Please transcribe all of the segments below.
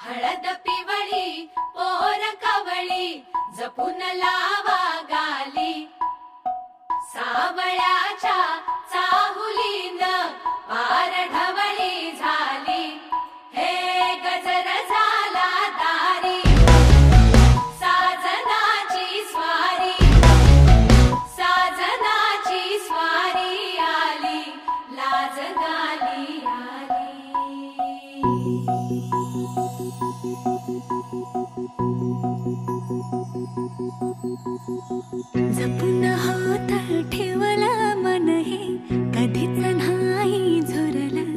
हळद पिवळी पोर कवळी जपून लावा गाली सावळ्याच्या चाहुलीन पार ढवळी झाली हे गजर झाला दारी साजनाची स्वारी आली लाज गाली आली जपून होत ठेवला मन हे कधीच नाही झुरलं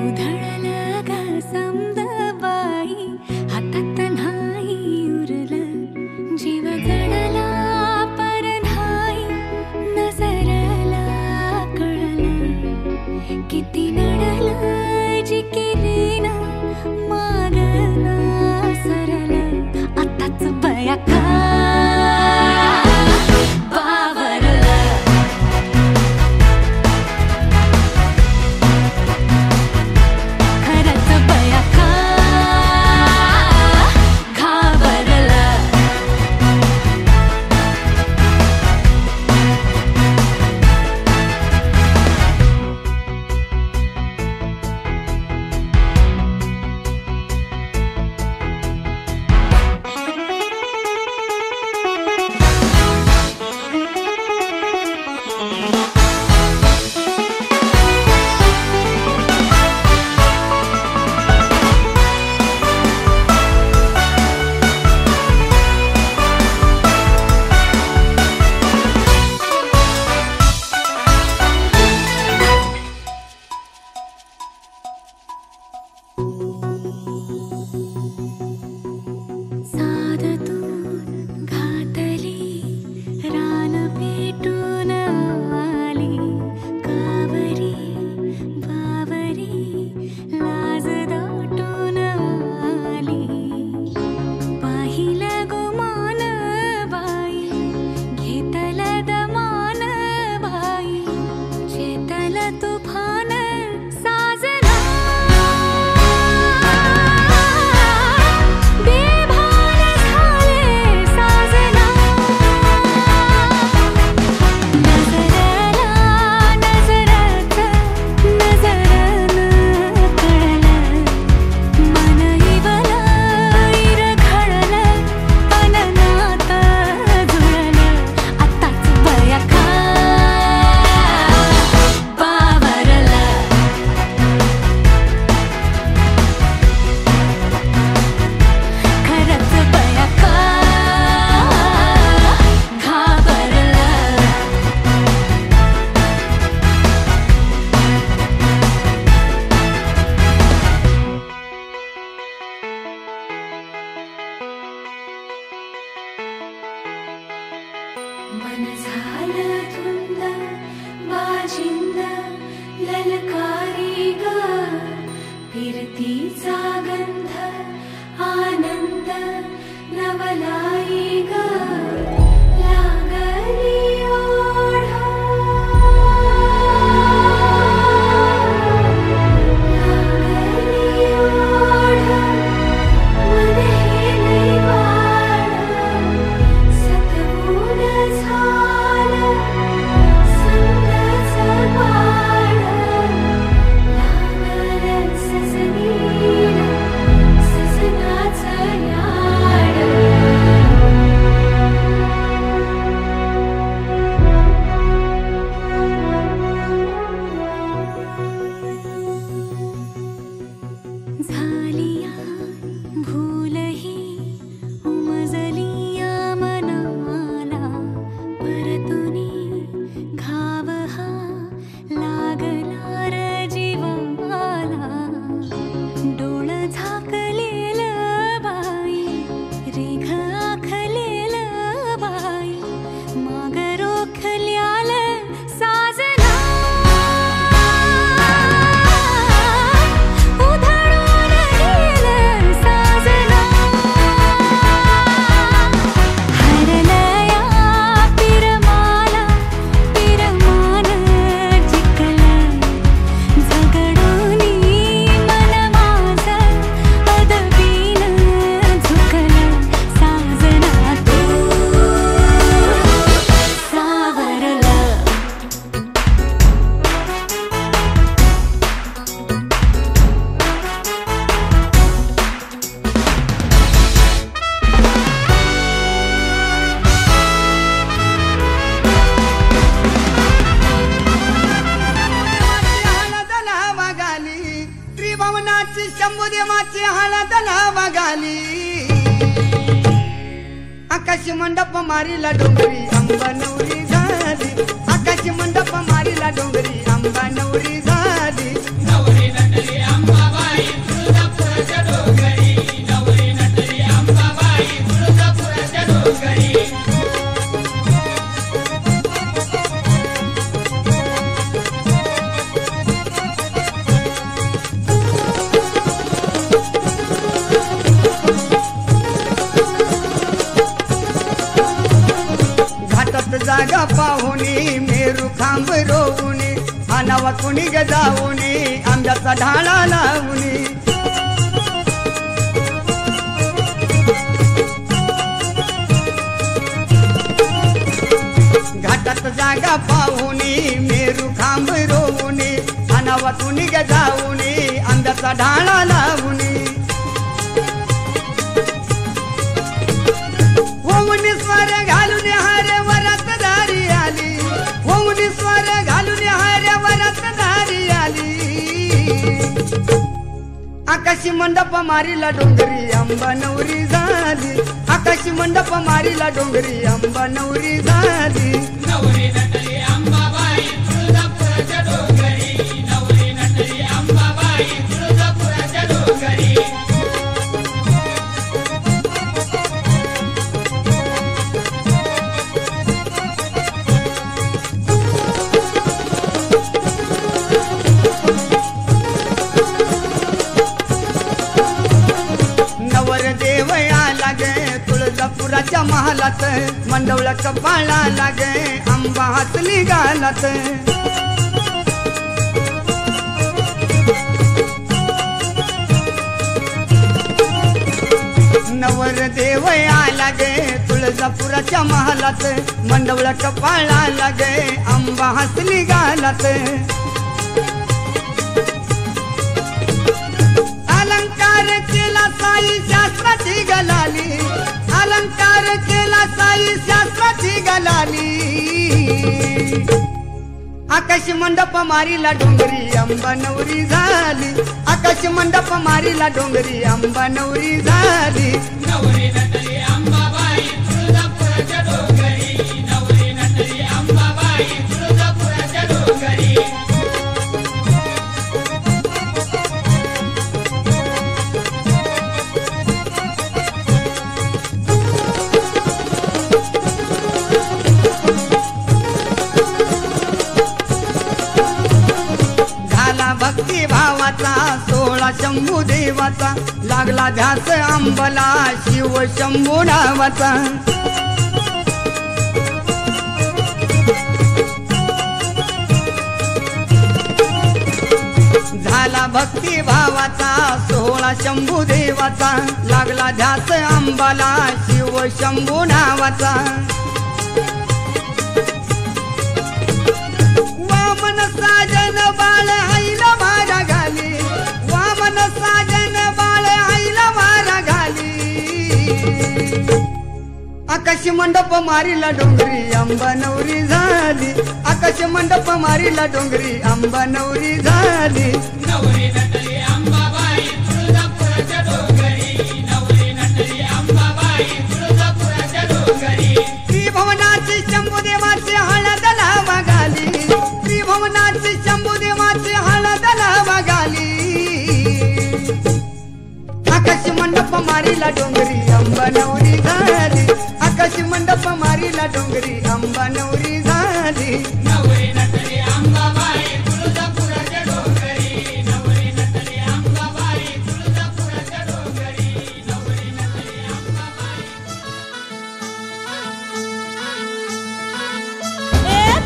उधळलं ग समद बाई हातात नाही उरलं जीव जडला पर नाही नजरला कळलं किती नडलं जी केली ना मागना सरलं आताच बया का मन झालं धुंद बाजिंद ललकारी ग फिरतीचा गंध आनंद नवलाई ग लागली ओढा लागली ओढा मन हे लई वाढ सतगुण झालं संगच वाढ लागलं सजनीला सजनाचं याड शंभुदेवाची हळद लावा घाली आकाशी मंडप मारीला डोंगरी अंबा नवरी झाली आकाशी मंडप मारीला डोंगरी अंबा नवरी झाली नवरी नटली अंबाबाई तुळजापुराच्या डोंगरी नवरी नटली अंबाबाई तुळजापुराच्या डोंगरी जागा पाहुनी मेरू खांब रोवुनी अनावा कुणी गजावुनी आंब्याचा ढाळा लावुनी घाटात जागा पाहुनी मेरू खांब रोवुनी अनावा कुणी गजावुनी आंब्याचा ढाळा लावुनी होऊनी स्वर घालून हारे वरात दारी आली होऊनी स्वर घालून हारे वरात दारी आली आकाशी मंडप मारीला डोंगरी अंबा नवरी झाली आकाशी मंडप मारीला डोंगरी अंबा नवरी झाली नवरी नटली अंबाबाई तुळजापुराच्या डोंगरी नवरी नटली अंबाबाई तुळजापुराच्या डोंगरी तुळजापुराच्या महालात मंडवळा कपाळा लागे आंबा हातली गालात नवर देव आला गे तुळजापुराच्या महालात मंडवळा कपाळा लागे आंबा हातली गालात अलंकार केला साई शास्त्राची गलाली अलंकार केला साई शास्त्राची गलाली आकाश मंडप मारीला डोंगरी अंबा नवरी झाली आकाश मंडप मारीला डोंगरी अंबा नवरी झाली नवरी नटली अंबाबाई तुळजापुराच्या डोंगरी नवरी नटली अंबाबाई तुळजापुराच्या डोंगरी भक्ती भावाचा सोळा शंभू देवाचा लागला ध्यास अंबला शिव शंभू नावाचा झाला भक्ती भावाचा सोळा शंभू देवाचा लागला ध्यास अंबला शिव शंभू नावाचा वामन साजन बाळ आईला मारा घाली वामन साजन बाळ आईला मारा घाली आकाश मंडप मारीला डोंगरी अंबा नवरी झाली आकाश मंडप मारीला डोंगरी अंबा नवरी झाली नवरी नटली अंबाबाई तुळजापुराच्या डोंगरी नवरी नटली अंबाबाई तुळजापुराच्या डोंगरी त्रिभुवनाची शंभुदेवाची हळद लावा घाली त्रिभुवनाची शंभुदेवाची हळद लावा घाली आकाश मंडप मारीला डोंगरी अंबा नवरी झाली आकाश मंडप मारीला डोंगरी अंबा नवरी झाली नवरी नटली अंबाबाई तुळजापुराच्या डोंगरी नवरी नटली अंबाबाई तुळजापुराच्या डोंगरी नवरी नटली अंबाबाई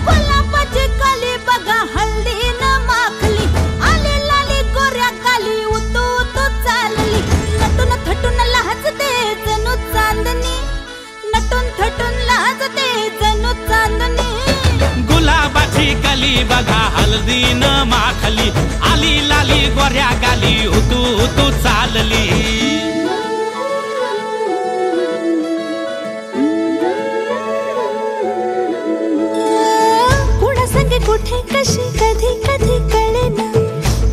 कोल्हापूरची काली बघा हल्दी न माखली आली लाली गोऱ्या काली उतू उतू चालली नटून थटून लाजते जणू चांदणी नटून थटून लाजते जणू चांदणी गुलाबाची कली बघा हल्दी न माखली आली लाली गोऱ्या गाली उतू उतू चालली कुणा संगे कुठे कशी कधी कधी कळेना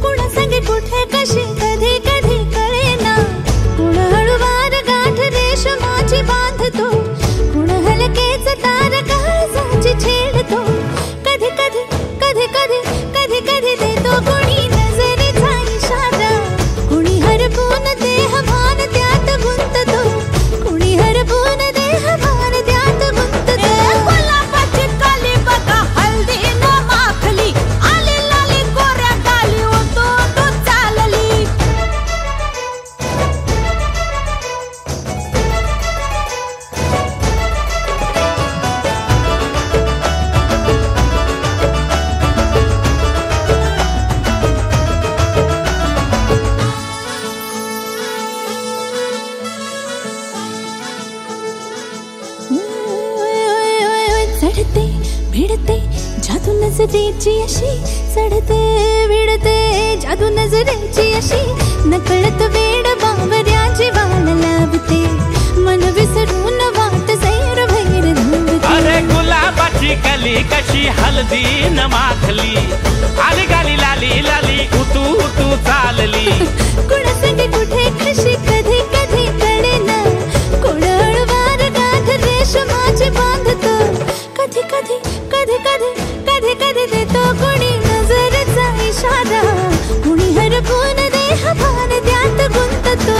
कुणा संगे कुठे कशी कधी कधी नजरेची अशी चढते विडते जादू नजरेची अशी नकळत वेड बावऱ्या जीवाला लावते मन विसरून वाट सैर भैर धावते. अरे गुलाबाची कली कशी हलदी न माखली आली गाली लाली लाली उतू उतू चालली. कुणासंगी कुठे कशी कधी कधी कळेना कुडळवार गाठ रेशमाची बांधतो कधी कधी कधी कधी कधी कधी देतो कोणी नजरेचा इशारा कुणी हरपून देह भान त्यात गुंततो.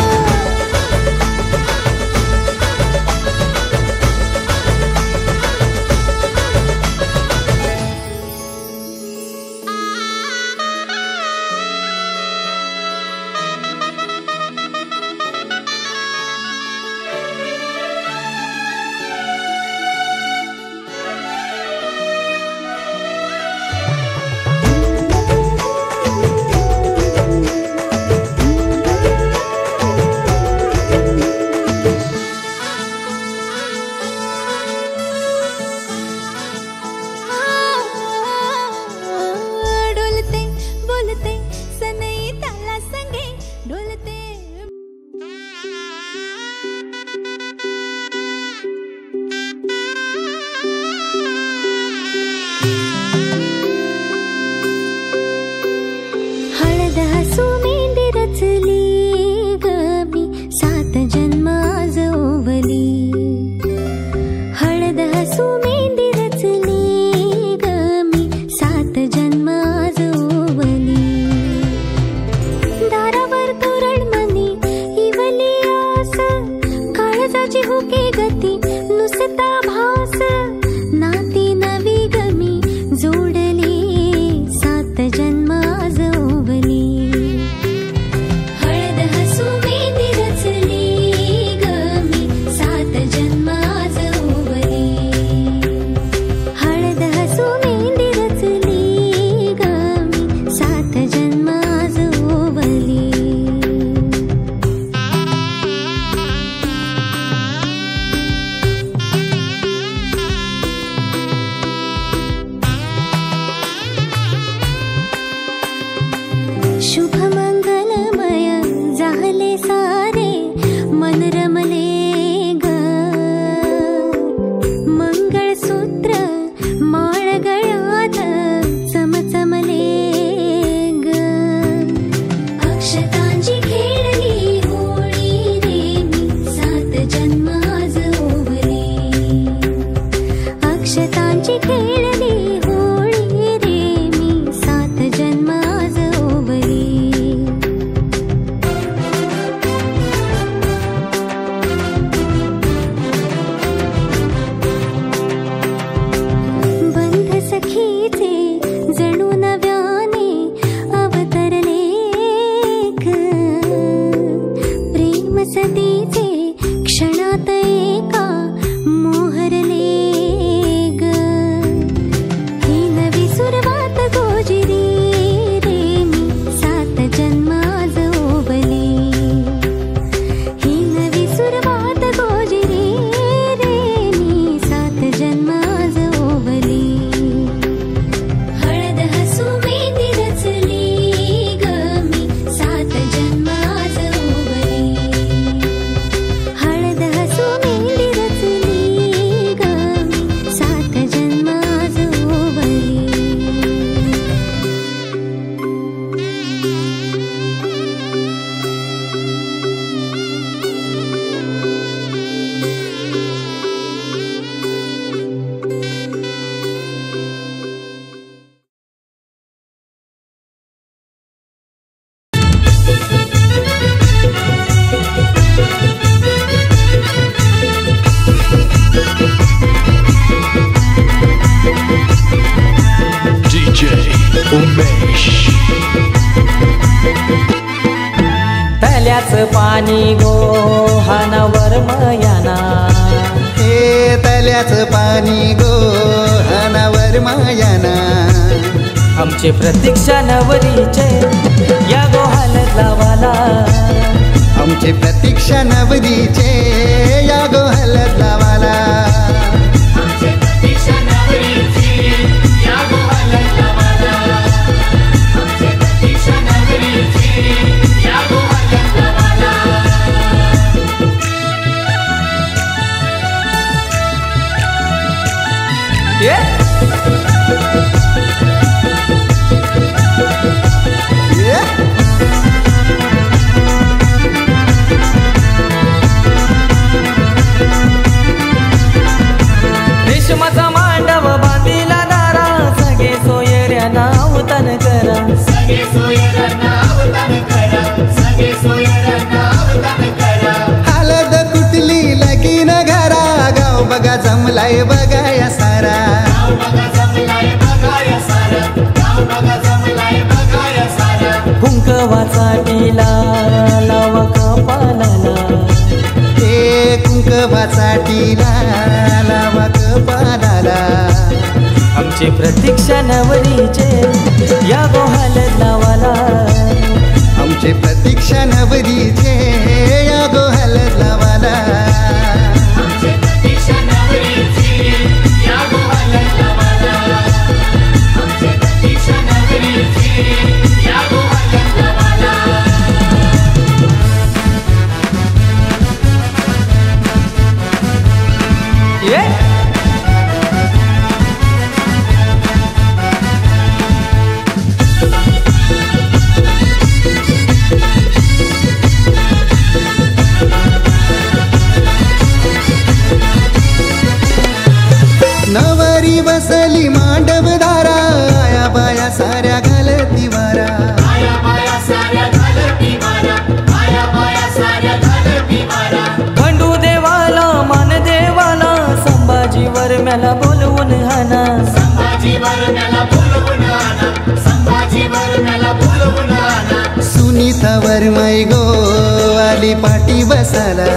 तल्याचं पाणी गोहानावर मयाना हे तल्याचं पाणी गोहानावर मायाना आमची प्रतीक्षा नवरीचे या गोहाल लावाला आमची प्रतीक्षा नवरीचे या गोहाल लावाला आमची प्रतीक्षा नवरीची या गोहाल लावाला साडीला लावा कपालाला ए कुंकवाचा टिला लावा कपालाला आमची प्रतीक्षा नवरीचे या गो हलद लावाला आमचे प्रतीक्षा नवरीचे या गो हलद लावाला आमचे प्रतीक्षा नवरीची या गो हलद लावाला आमचे प्रतीक्षा नवरीची या गो हलद लावाला ये नवरी बसली मांडव दारा आया बाया साऱ्या घालती वारा आया बाया साऱ्या घालती वारा आया बाया साऱ्या घालती वारा खंडू देवाला मान देवाला संभाजीवर मला बोलवून हाना संभाजीवर मला बोलवून आणा संभाजीवर मला बोलवून आणा सुनीतावर मै गो आली पाठी बसाला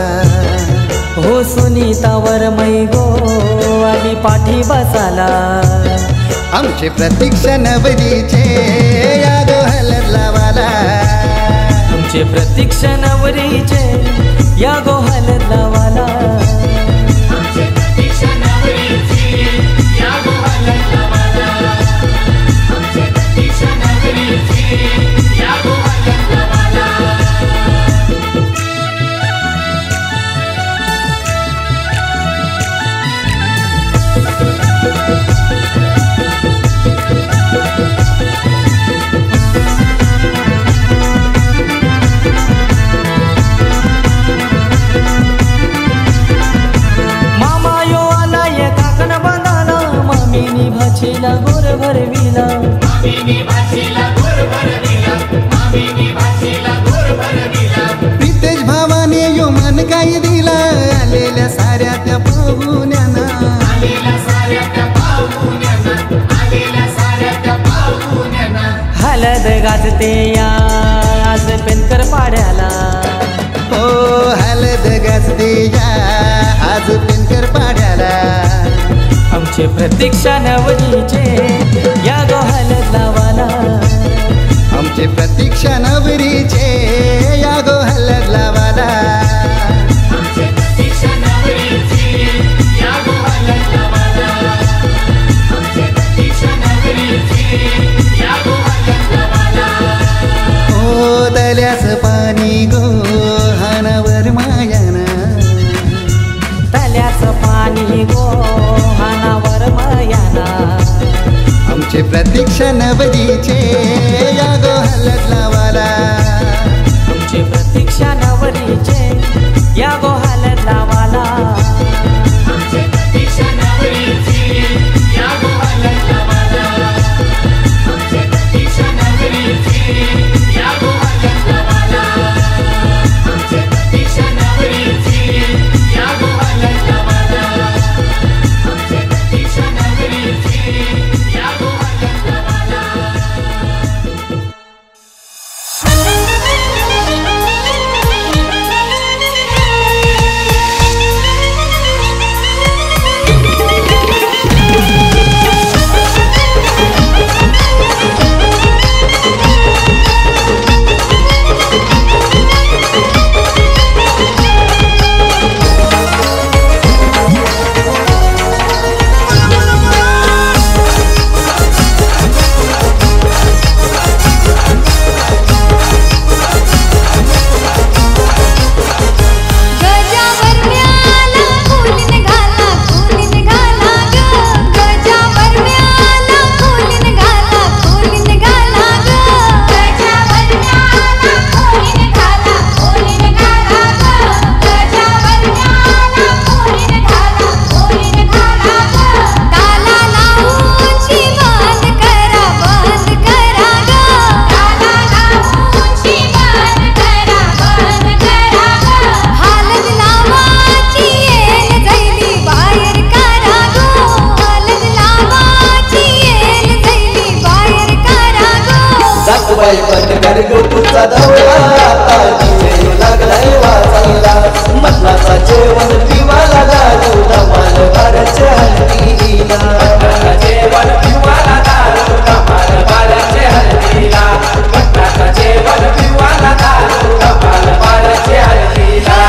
हो सुनीतावर मै गो आली पाठी बसाला आमचे प्रतीक्षा नवरीचे या गो हलद लावाला तुमचे प्रतीक्षा नवरीचे या गो हलद लावाला आमचे प्रतीक्षा नवरीची या गो हलद लावाला आमचे प्रतीक्षा नवरीची या गो हलद लावाला मामा यो आला ये काकण बांधाला मामीनी भाचीला गोर भरविला मामीनी भाषेला गोर भरविला मामीनी भाषेला गोर भरविला प्रितेश भावाने यो मन काही दिला आलेल्या साऱ्या त्या पाहुण्यांना आलेल्या साऱ्या त्या पाहुण्यांना आलेल्या साऱ्या त्या पाहुण्यांना हलद गाजते या आज पेनकर पाड्याला हो हलद गाजते या आज पेनकर पाड्याला आमचे प्रतीक्षा नवरीचे या गो हलद लावाला आमचे प्रतीक्षा नवरीचे या गो हलद लावाला आमचे प्रतीक्षा नवरीची या गो हलद लावाला आमचे प्रतीक्षा नवरीची या गो हलद लावाला हो दल्याच पाणी गो हानावर मायाना तल्याचं पाणी गो हानावर मयाना आमचे प्रतीक्षा नवरीचे या गो हलद लावाला आमची प्रतीक्षा नवरीचे या गो हलद लावाला आमचे प्रतीक्षा नवरीची या गो हलद लावाला आमचे प्रतीक्षा नवरीची या गो हलद लावाला आमचे प्रतीक्षा नवरीची या गो हलद लावाला आमचे प्रतीक्षा नवरीची या गो हलद लावाला सासूबाई पटकर गोपूचा धवळा आता तिथे लागलाय वाचायला मटणाचा जेवण पिवाला दारू धमाल बाराच्या हल्दीला जेवण पिवाला दारू धमाल बाराच्या हल्दीला मटणाचा जेवण पिवाला दारू धमाल बाराच्या हल्दीला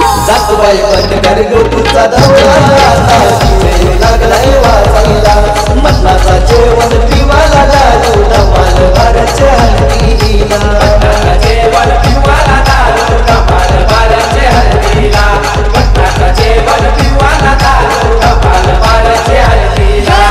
पटकर गोपूचा धवळा आता तिथे लागलाय वाचायला मटणाचा जेवण पिवाला दारू धमाल बाराच्या हल्दीला जेवण पिवाला दारू धमाल बाराच्या हल्दीला मटणाचा जेवण पिवाला दारू धमाल बाराच्या हल्दीला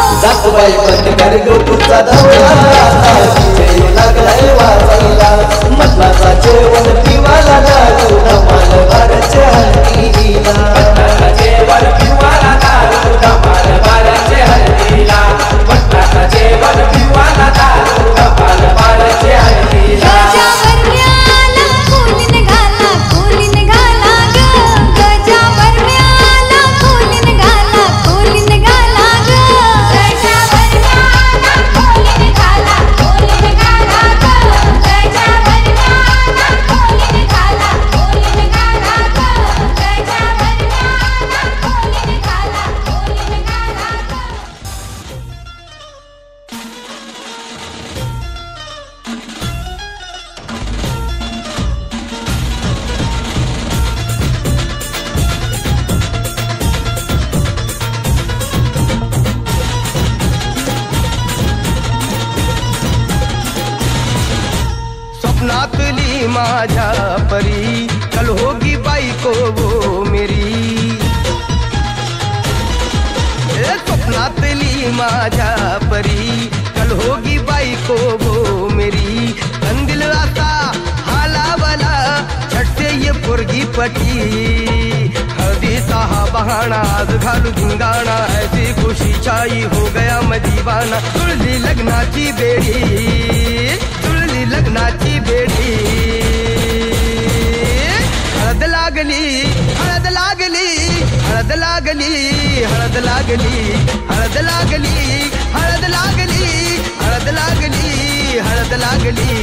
पटकर गोपूचा धवळा आता तिथे लागलाय वाचायला मटणाचा जेवण पिवाला दारू धमाल बाराच्या हल्दीला जेवण पिवाला दारू धमाल बाराच्या हल्दीला मटणाचा जेवण पिवाला दारू धमाल बाराच्या हल्दीला स्वप्नातली माझ्या परी कल होगी बाईको वो मेरी स्वप्नातली माझ्या परी कल होगी बाईको वो मेरी कंदिल आता हालावला झट से ये पोरगी पटी हळदीचा हा बहाना आज घालू धिंगाणा ऐसी खुशी छाई हो गया मैं दीवाना तुळली लग्नाची बेडी तुळली लग्नाची बेडी हळद लागली हळद लागली हळद लागली हळद लागली हळद लागली हळद लागली हळद लागली हळद लागली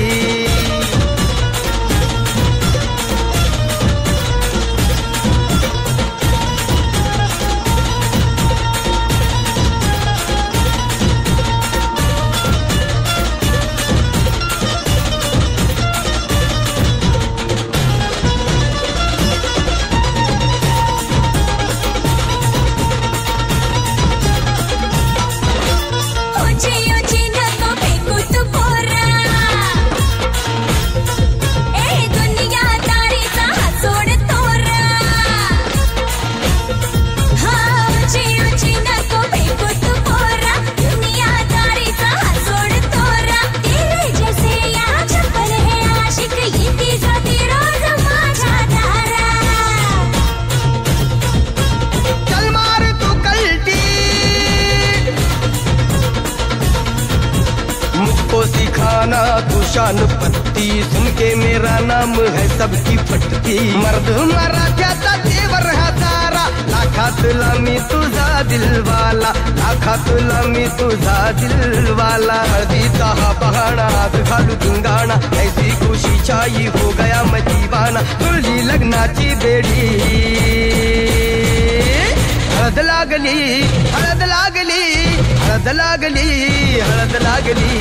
पान पत्ती, सुन के मेरा नाम है सबकी फटती। मर्द मराठ्याचा देवर हा सारा, लाखातला मी तुझा दिलवाला, लाखातला मी तुझा दिलवाला। हळदीचा हा बहाणा हात घालू धिंगाणा, ऐसी खुशी छाई हो गया मैं दीवाना। तुझी लग्नाची बेडी हळद लागली, हळद लागली, हळद लागली, हळद लागली।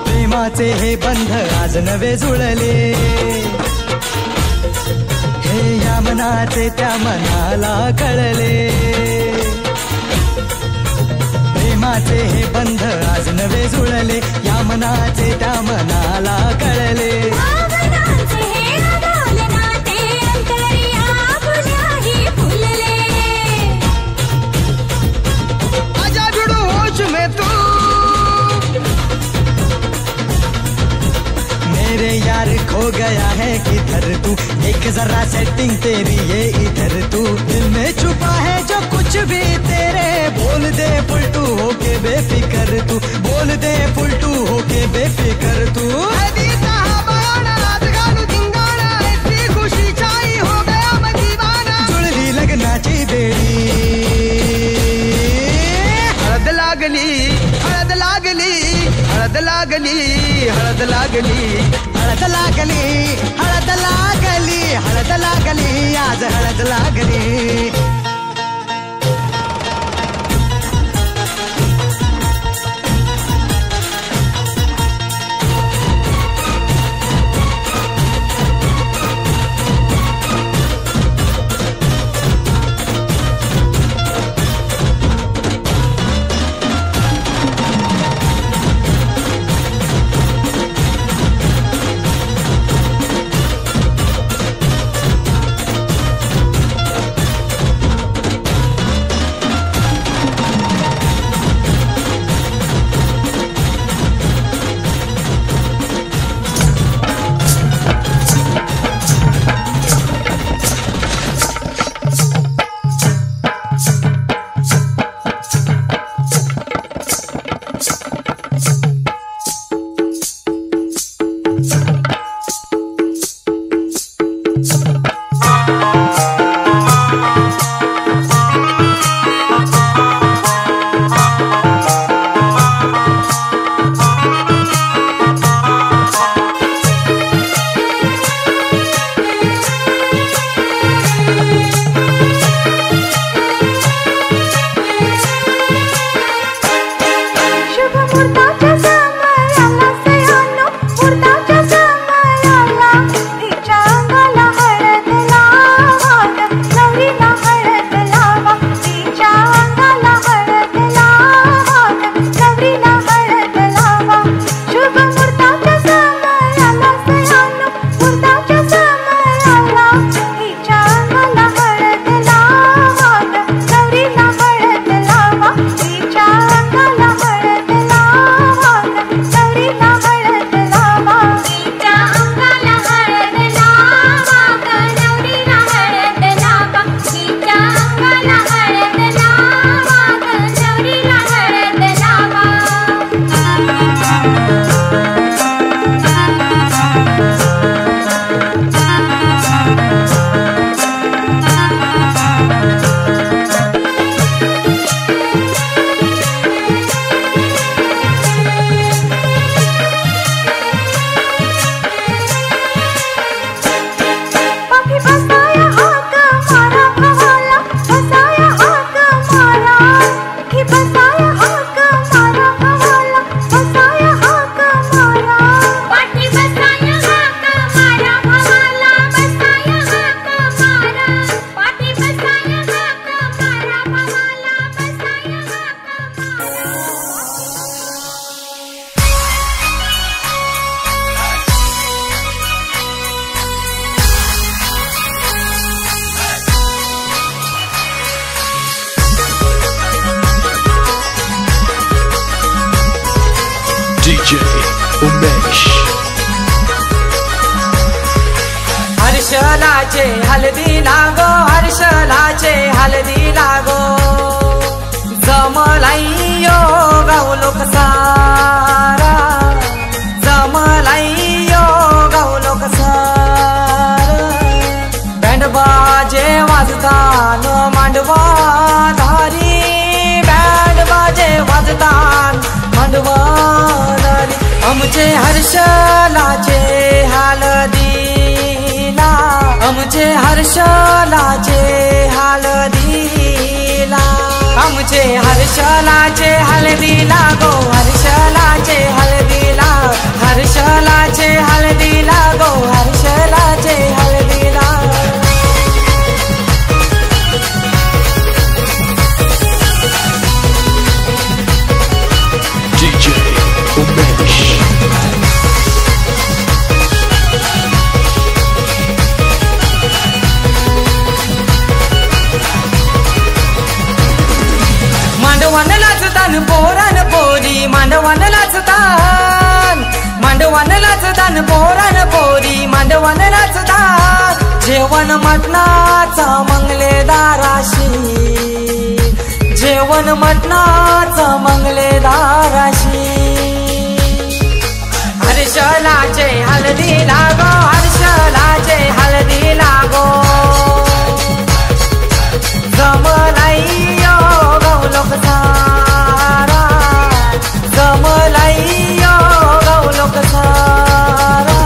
प्रेमाचे हे बंध आज नवे जुळले, हे या मनाचे त्या मनाला कळले। प्रेमाचे हे बंध आज नवे जुळले, या मनाचे त्या मनाला कळले। आजा जुड़ो होश में तू, मेरे यार खो गया है किधर तू, एक जरा सेटिंग तेरी ये इधर तू। दिल में छुपा है जो कुछ भी तेरे, बोल दे फुलटू होके बेफिकर तू, बोल दे फुलटू होके बेफिकर तू। हळदीचा हा बहाणा हात घालू धिंगाणा, ऐसी खुशी छाई हो गया मैं दीवाना। जुळली लग्नाची बेडी हळद लागली, हळद लागली, हळद लागली, हळद लागली। हळद लागली, हळद लागली, हळद लागली, आज हळद लागली। हर्षलाचे हलदी लागो हर्षलाचे हलदी लागो जमलाइयो गावलोक सारा जमलाइयो गावलोक सारा बँड बाजे वाजतान मांडवा धारी बँड बाजे वाजतान मांडवा धारी आमचे हर्षलाचे हलदीला आमचे हर्षलाचे हलदीला आमचे हर्षलाचे हलदीला गो हर्षलाचे हलदीला हर्षलाचे हलदीला गो हर्षलाचे हलदीला DJ Umesh. मांडवान लाचतान पोरान पोरी मांडवान लाचतान मांडवान लाचतान पोरान पोरी मांडवान लाचतान जेवण मटणाचा मंगलेदाराशी जेवण मटणाचा मंगलेदाराशी हर्षलाचे हलदी लागो हर्षलाचे हलदी लागो जमलाइयो गावलोक सारा जमलाइयो गावलोक सारा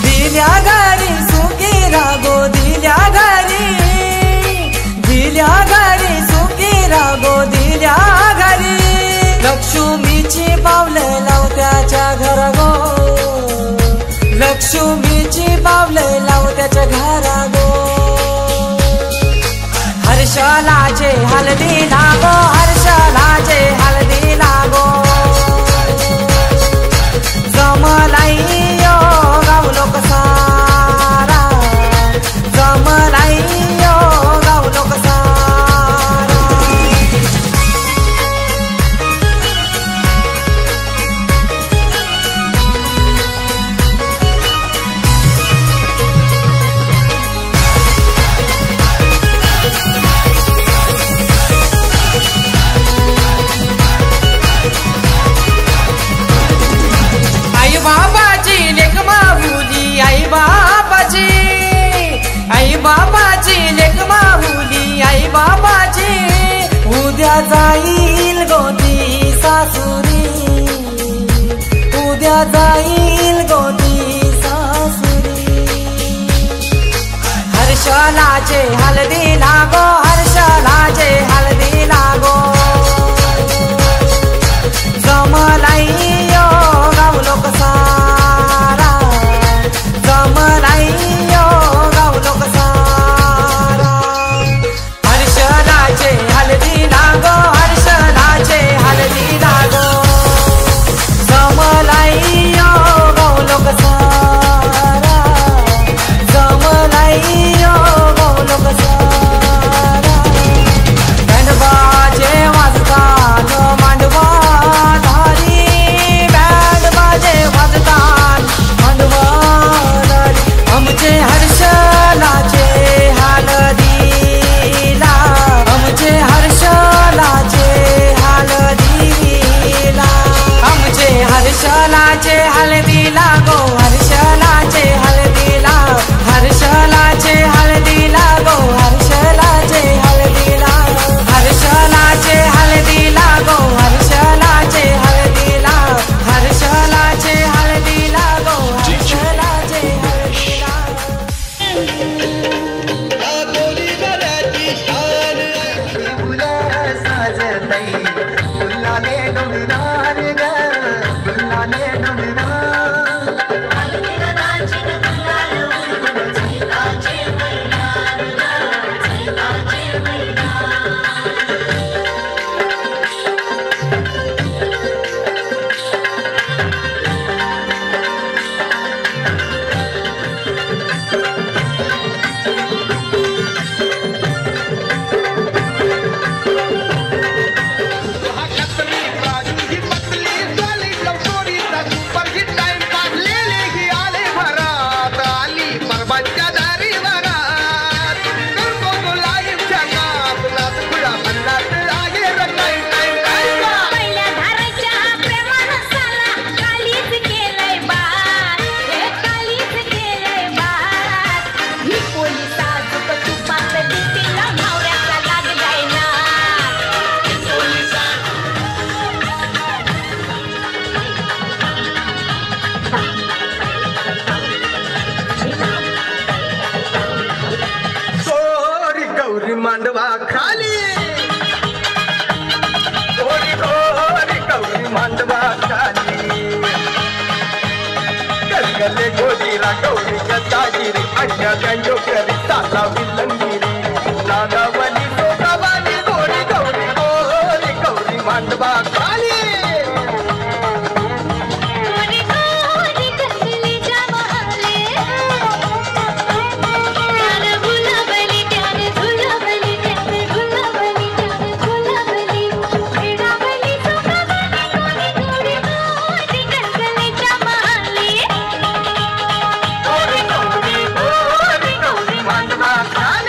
दिल्या घरी सुखी रागो दिल्या घरी सुखी रागो दिल्या घरी लक्ष्मीची पावले लावत्याच्या घरा गो लक्ष्मीची पावले लावत्याच्या घरा गो हर्षलाचे हलदी लागो हर्षलाचे हलदी लागो जमलाइयो गावलोक सारा जमलाइयो गावलोक सारा आई बाबाची लेक माहुली आई बाबाची लेक माहुली आई बाबाची उद्या जाईल गोती सासुरी उद्या जाईल गोती सासुरी हर्षलाचे हलदी लागो हर्षलाचे हलदी लागो जमलाइयो गावलोक सारा जमलाइयो गावलोक सारा हर्षलाचे हलदी लागो हर्षलाचे हलदी लागो जमलाइयो गावलोक सारा जमलाइयो गावलोक सारा बँड बाजे वाजतान मांडवा धारी बँड बाजे वाजतान मांडवा धारी आमचे हर्षलाचे हलदीला आमचे हर्षलाचे हलदीला आमचे हर्षलाचे हलदीला गो हर्षलाचे हलदीला हर्षलाचे हलदीला गो हर्षलाचे हलदीला हर्षलाचे हलदीला गो हर्षलाचे हलदीला हर्षलाचे हलदीला गो हर्षलाचे हलदीला फुलाने डोंगरार ग फुलाने डोंगरार लागले गोजीला गौरी गजागिरी अन्य गंजो करी ताला विलंगिरी नागावली सोगावाली गोरी गौरी गोरी गौरी मांडवा खाली Bye.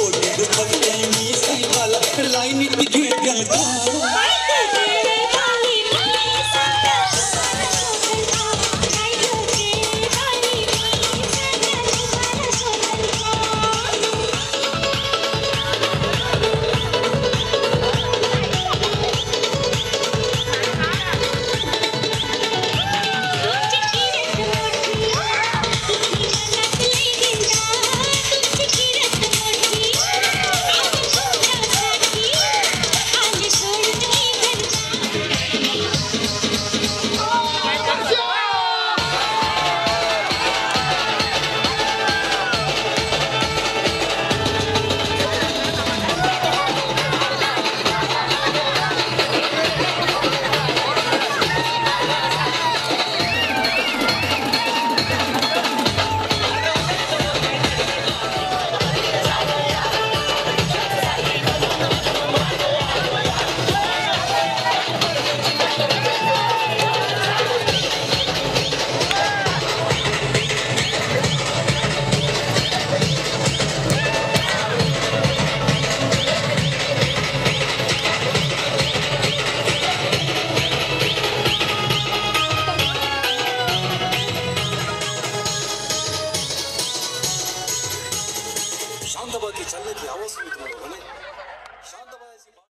गोड दुपट्टे मी सी वाला लाईनीत घेत गेलता